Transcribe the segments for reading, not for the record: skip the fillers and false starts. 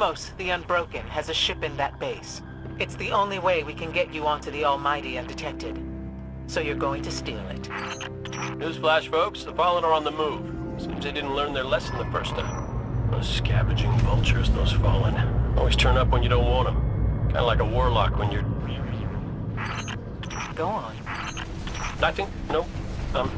Thumos, the Unbroken, has a ship in that base. It's the only way we can get you onto the Almighty undetected. So you're going to steal it. Newsflash, folks. The Fallen are on the move. Seems they didn't learn their lesson the first time. Those scavenging vultures, those Fallen. Always turn up when you don't want them. Kinda like a warlock when you're... Go on. Nothing? No? Done.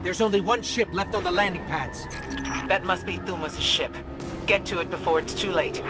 There's only one ship left on the landing pads. That must be Thumos' ship. Get to it before it's too late.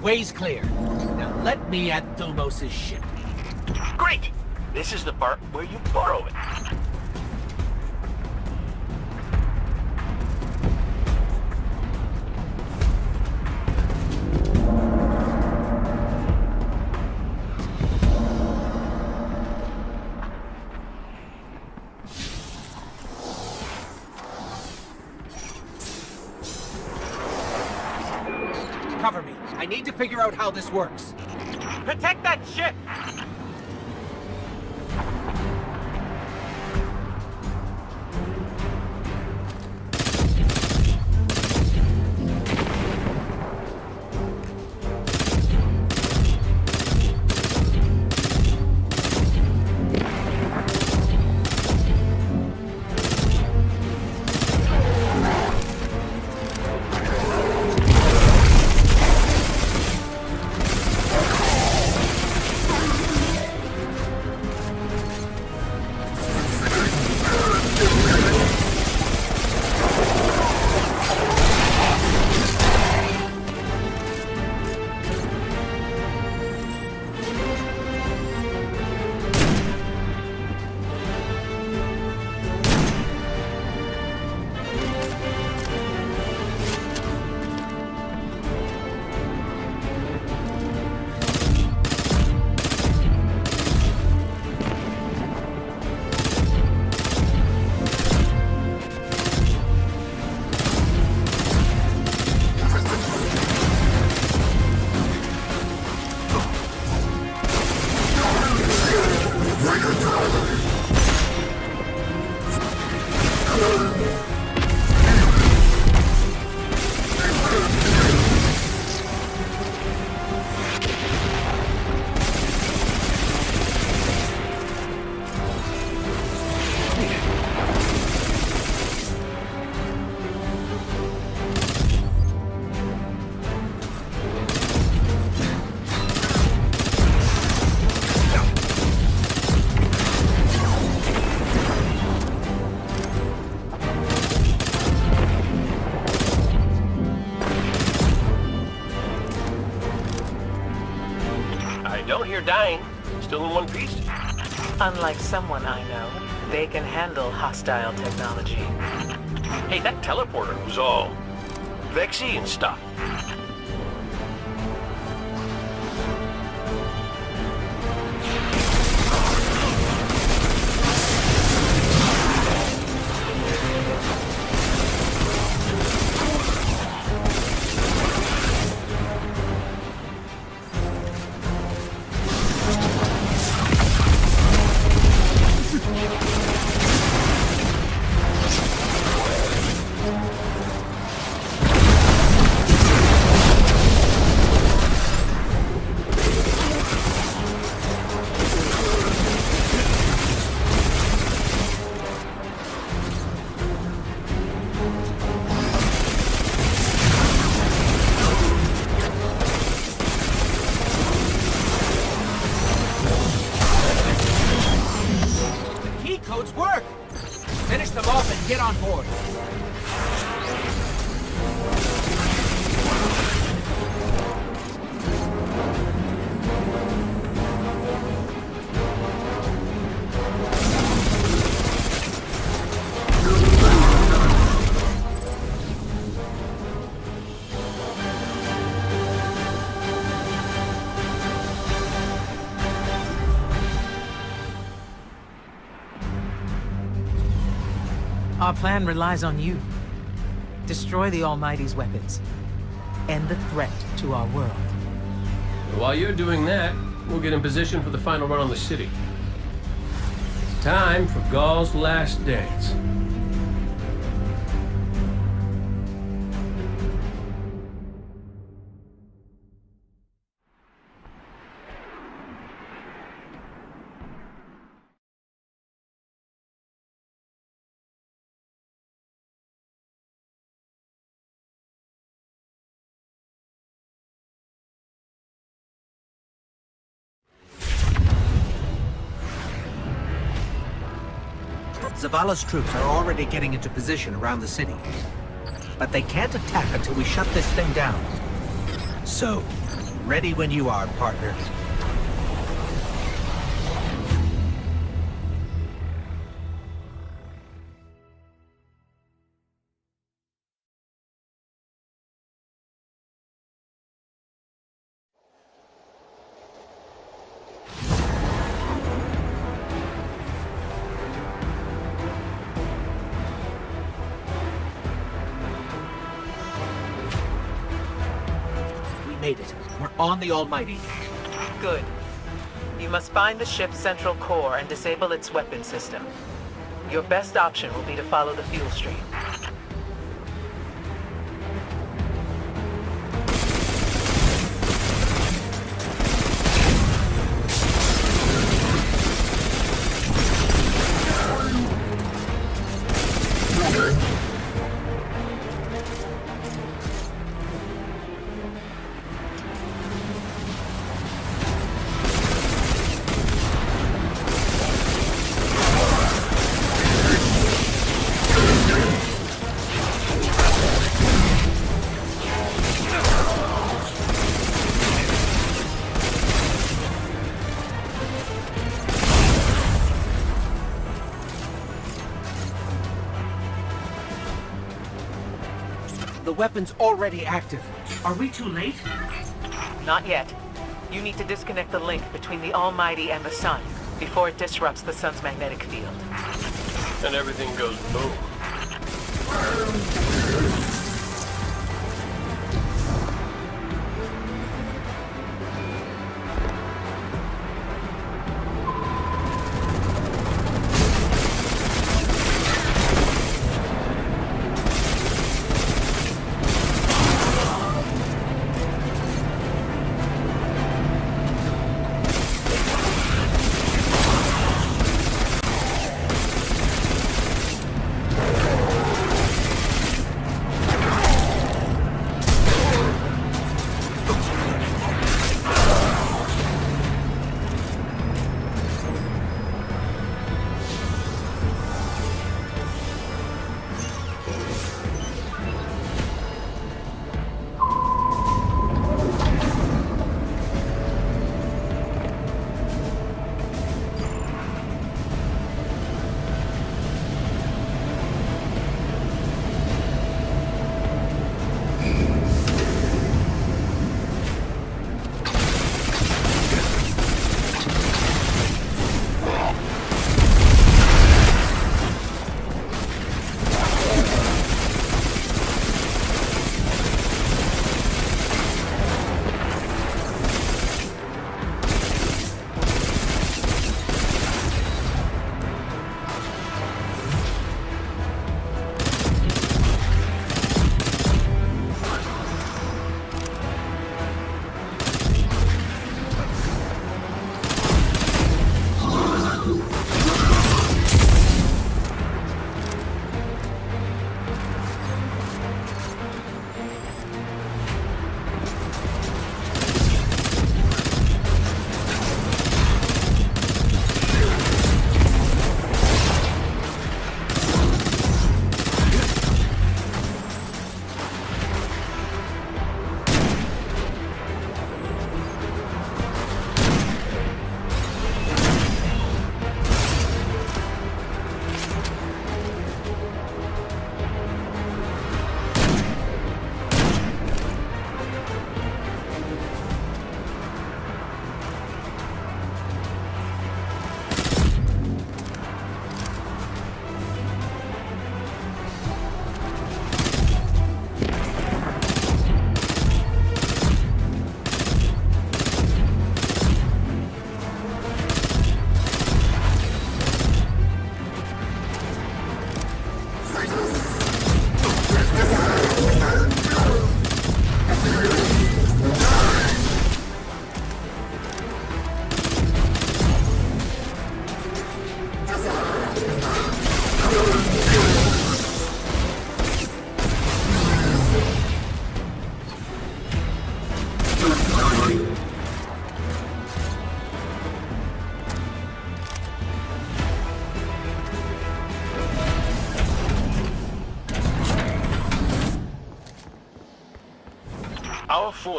Way's clear. Now let me at Thumos' ship. Great! This is the part where you borrow it. Cover me. I need to figure out how this works. Protect that ship! You're dying. Still in one piece? Unlike someone I know, they can handle hostile technology. Hey, that teleporter was all vexy and stuff. Codes work! Finish them off and get on board. Our plan relies on you. Destroy the Almighty's weapons. End the threat to our world. While you're doing that, we'll get in position for the final run on the city. It's time for Ghaul's last dance. Zavala's troops are already getting into position around the city. But they can't attack until we shut this thing down. So, ready when you are, partner. Made it. We're on the Almighty. Good. You must find the ship's central core and disable its weapon system. Your best option will be to follow the fuel stream. The weapon's already active. Are we too late? Not yet. You need to disconnect the link between the Almighty and the Sun before it disrupts the Sun's magnetic field. And everything goes boom.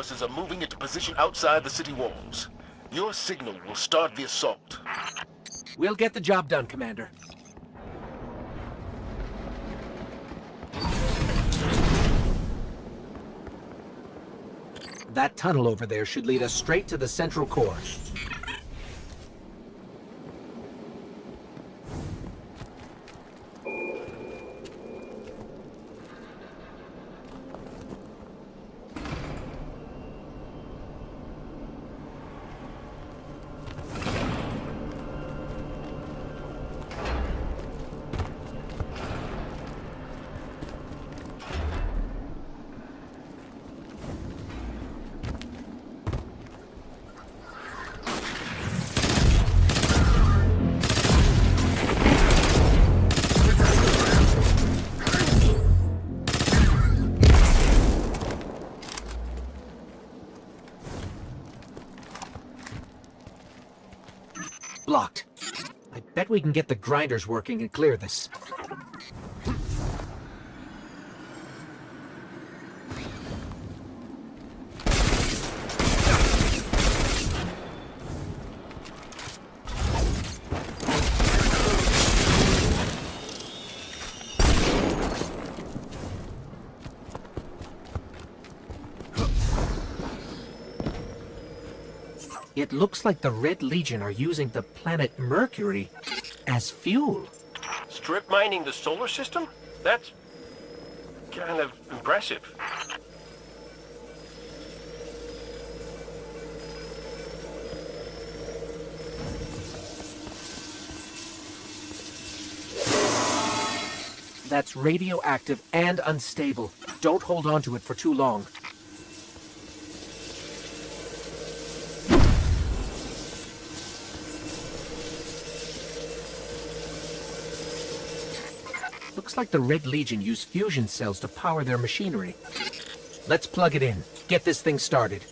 forces are moving into position outside the city walls. Your signal will start the assault. We'll get the job done, Commander. That tunnel over there should lead us straight to the central core. Blocked. I bet we can get the grinders working and clear this. It looks like the Red Legion are using the planet Mercury as fuel. Strip mining the solar system? That's kind of impressive. That's radioactive and unstable. Don't hold on to it for too long. Looks like the Red Legion use fusion cells to power their machinery. Let's plug it in. Get this thing started.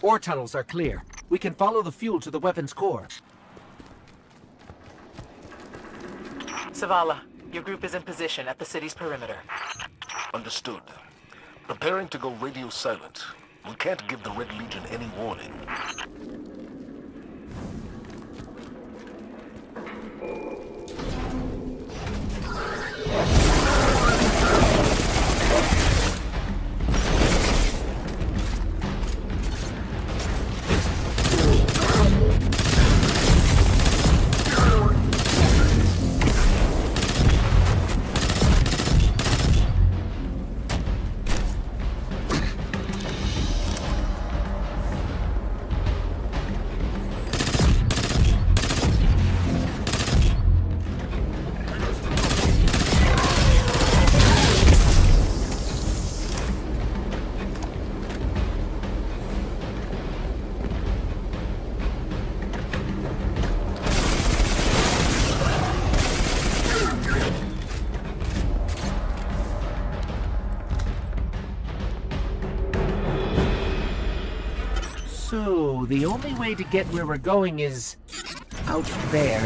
Ore tunnels are clear. We can follow the fuel to the weapon's core. Zavala, your group is in position at the city's perimeter. Understood. Preparing to go radio silent. We can't give the Red Legion any warning. So, the only way to get where we're going is out there.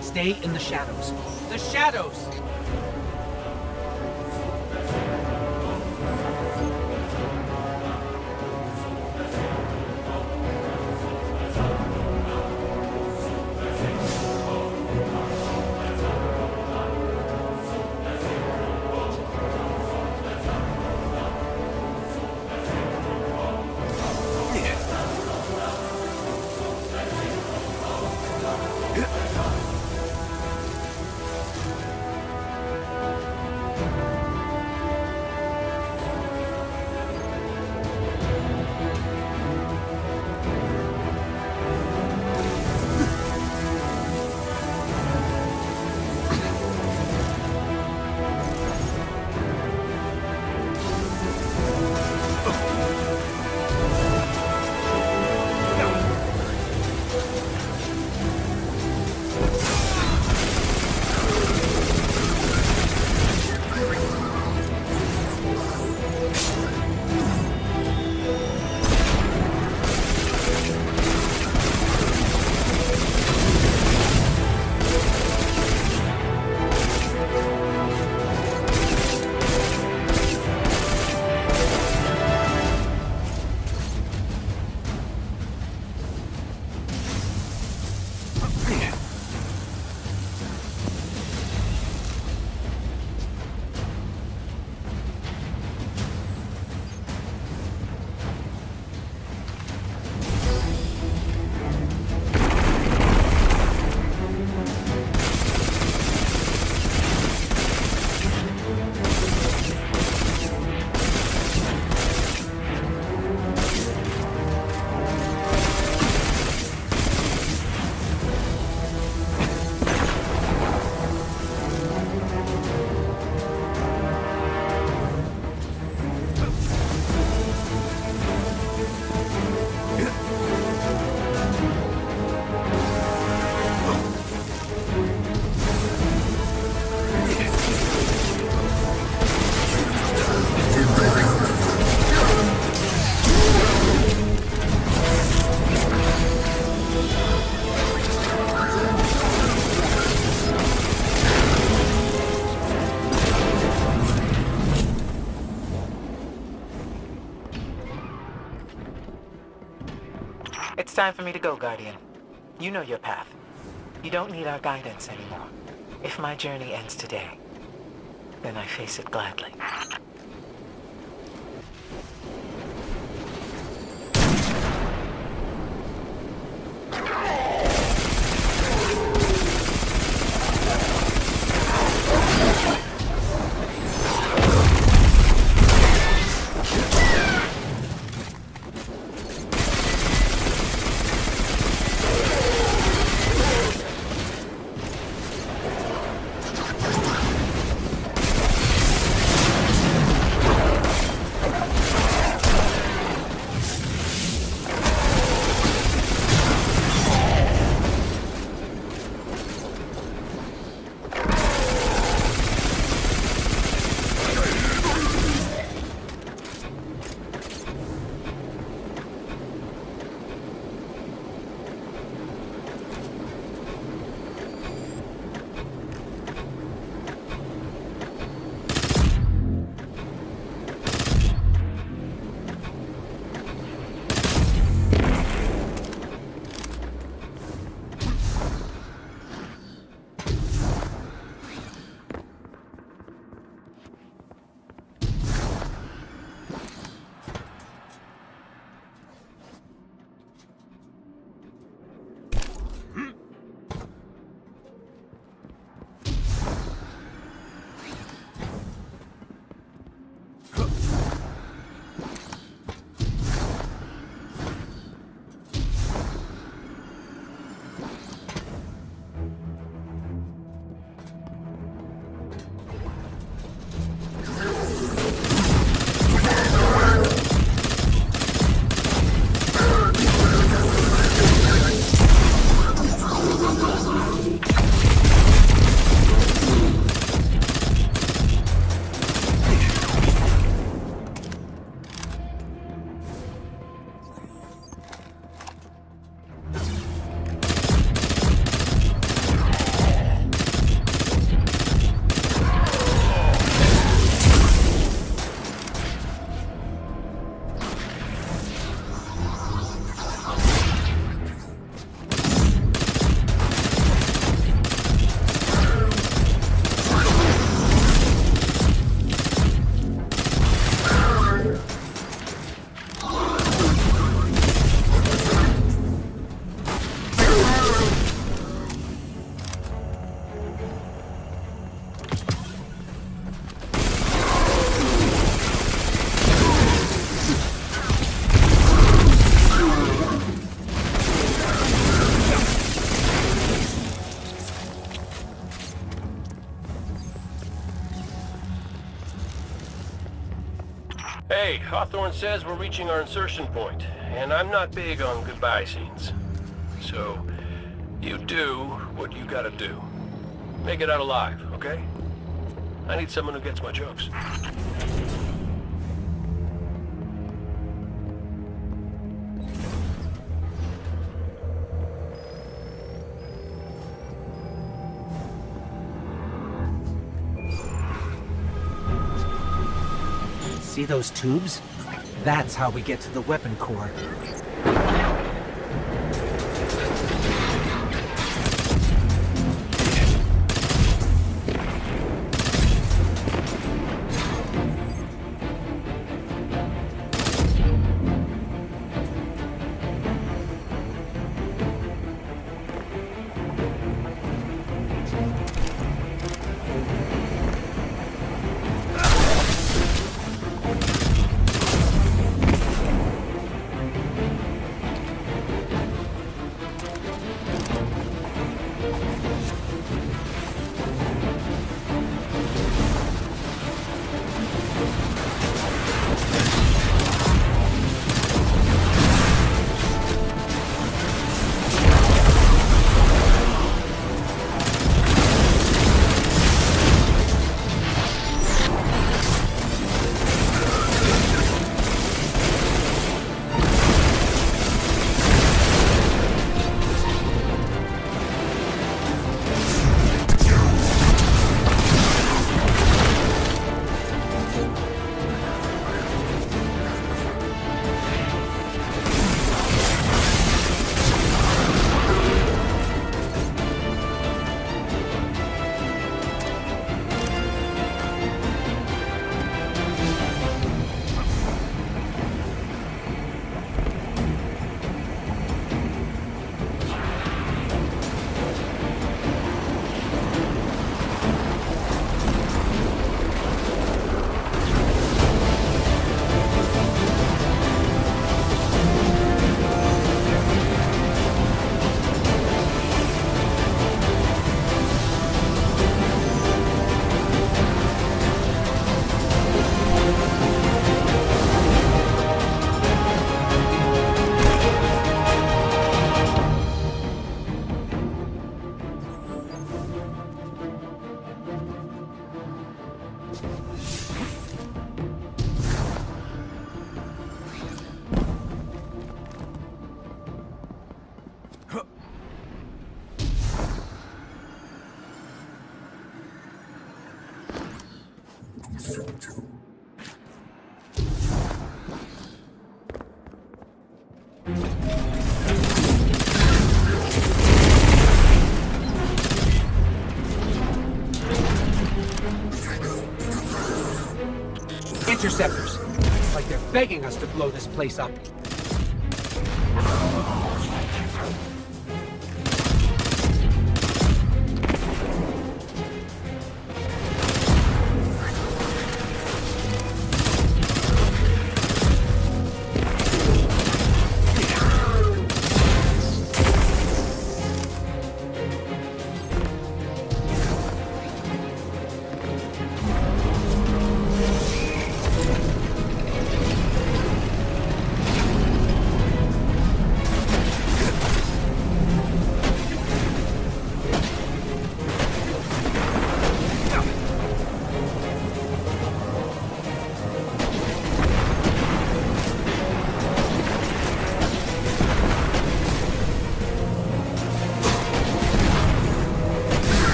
Stay in the shadows. The shadows! It's time for me to go, Guardian. You know your path. You don't need our guidance anymore. If my journey ends today, then I face it gladly. Hey, Hawthorne says we're reaching our insertion point, and I'm not big on goodbye scenes. So, you do what you gotta do. Make it out alive, okay? I need someone who gets my jokes. See those tubes? That's how we get to the weapon core. Interceptors. Like they're begging us to blow this place up.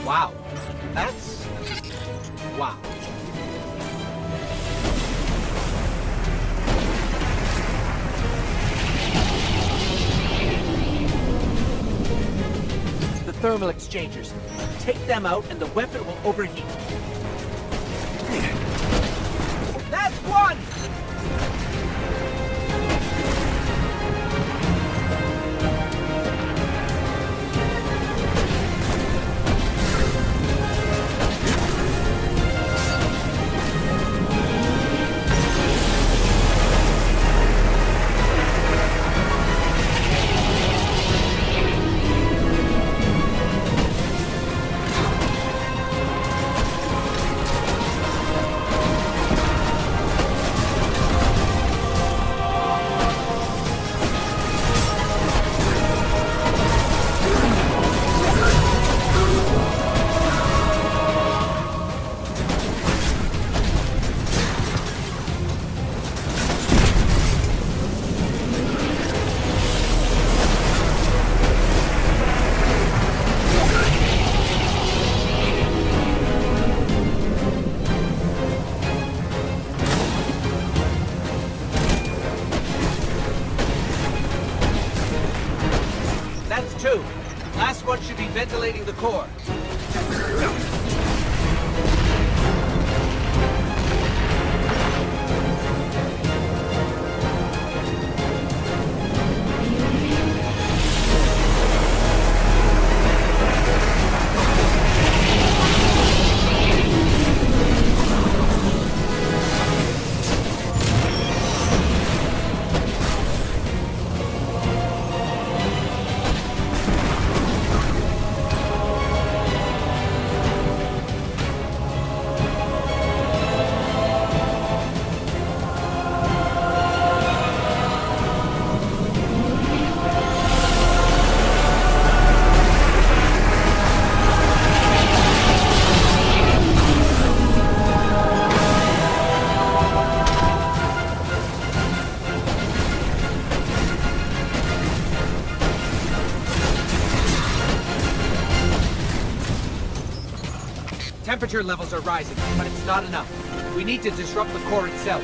Wow. That's... wow. The thermal exchangers. Take them out and the weapon will overheat. That's one! 2. Last one should be ventilating the core. Temperature levels are rising, but it's not enough. We need to disrupt the core itself.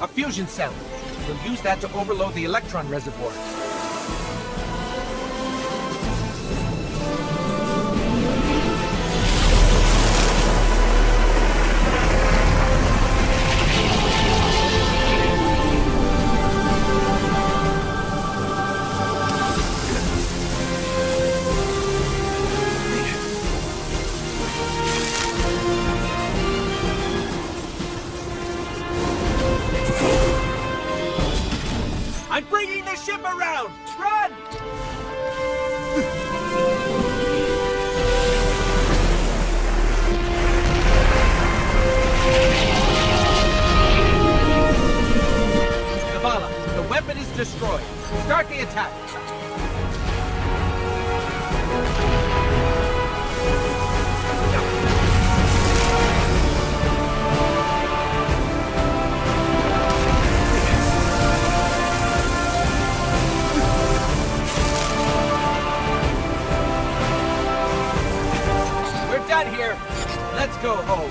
A fusion cell. We'll use that to overload the electron reservoir. I'm bringing the ship around! Run! Zavala, the weapon is destroyed. Start the attack. Done here. Let's go home.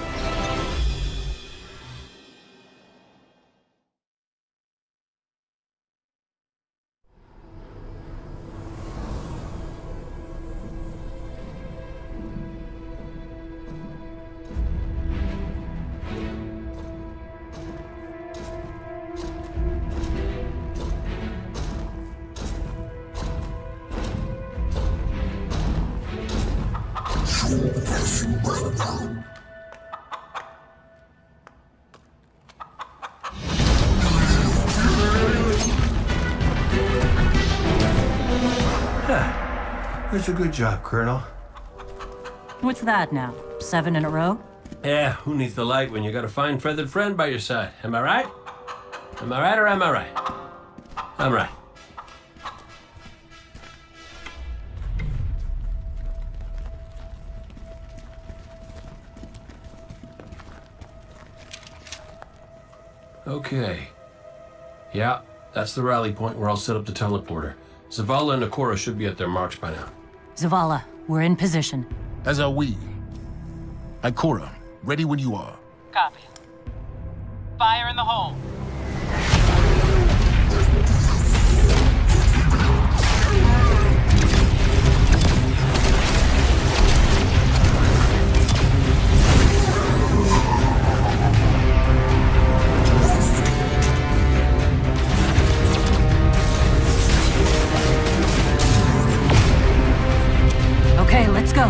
That's a good job, Colonel. What's that now? 7 in a row? Yeah, who needs the light when you got a fine feathered friend by your side? Am I right? Am I right or am I right? I'm right. Okay. Yeah, that's the rally point where I'll set up the teleporter. Zavala and Ikora should be at their marks by now. Zavala, we're in position. As are we. Ikora, ready when you are. Copy. Fire in the hole. Okay, let's go.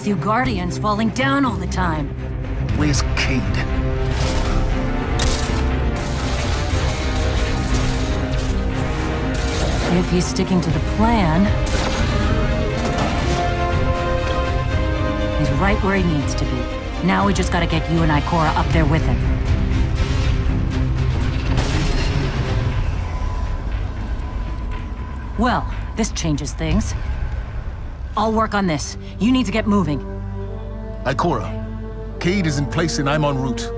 with you Guardians falling down all the time? Where's Cade? If he's sticking to the plan, he's right where he needs to be. Now we just gotta get you and Ikora up there with him. Well, this changes things. I'll work on this. You need to get moving. Ikora, Cade is in place and I'm en route.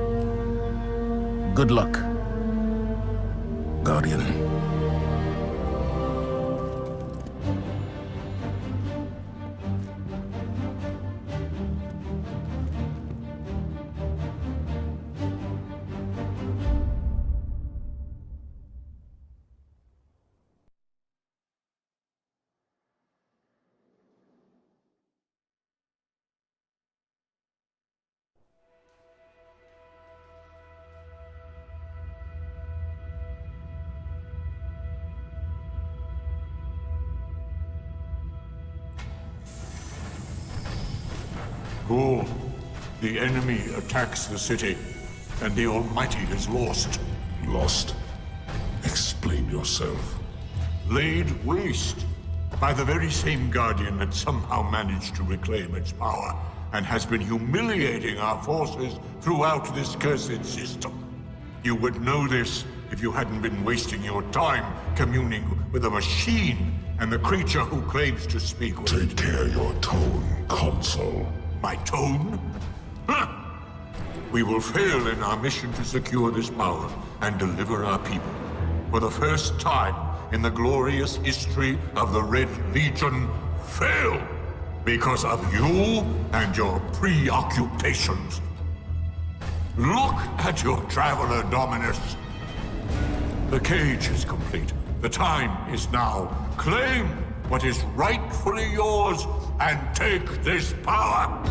Good luck, Guardian. Go. The enemy attacks the city, and the Almighty is lost. Lost? Explain yourself. Laid waste by the very same Guardian that somehow managed to reclaim its power, and has been humiliating our forces throughout this cursed system. You would know this if you hadn't been wasting your time communing with a machine and the creature who claims to speak with Take care your tone, Consul. My tone? Huh. We will fail in our mission to secure this power and deliver our people. For the first time in the glorious history of the Red Legion, fail because of you and your preoccupations. Look at your Traveler, Dominus. The cage is complete. The time is now. Claim what is rightfully yours and take this power.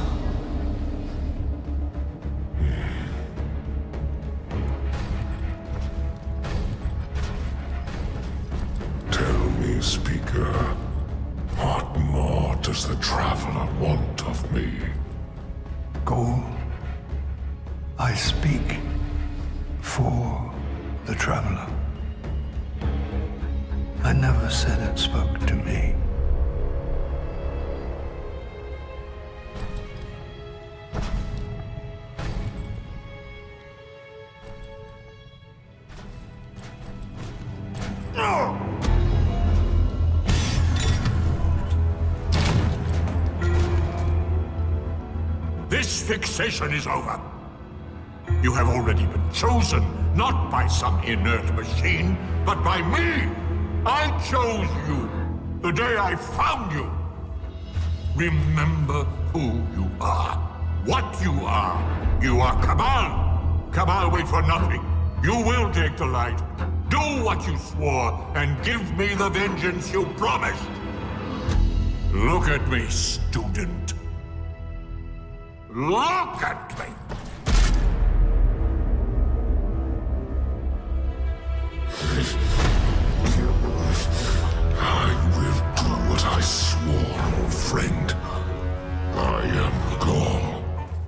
Tell me, Speaker, what more does the Traveler want of me? Go. I speak for the Traveler. I never said it spoke to me. This fixation is over. You have already been chosen, not by some inert machine, but by me. I chose you the day I found you. Remember who you are, what you are. You are Cabal. Cabal wait for nothing. You will take the light. Do what you swore and give me the vengeance you promised. Look at me, student. Look at me! I will do what I swore, old friend. I am Gaul,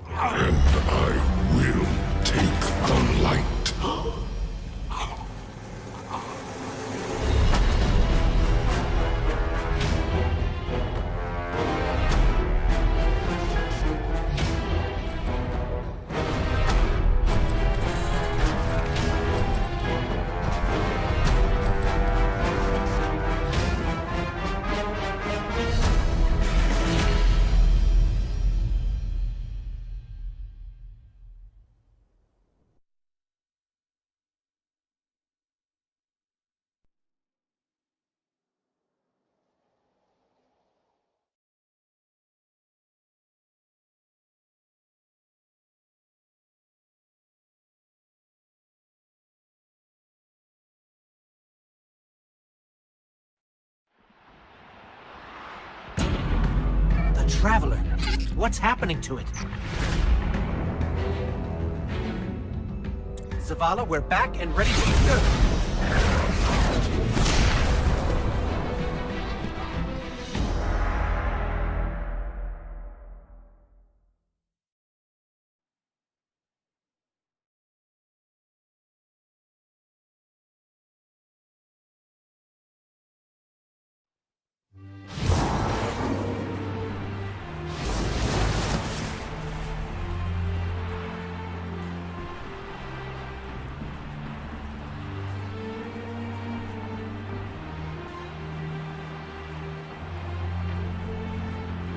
and I will take the light. Traveler. What's happening to it? Zavala, we're back and ready to...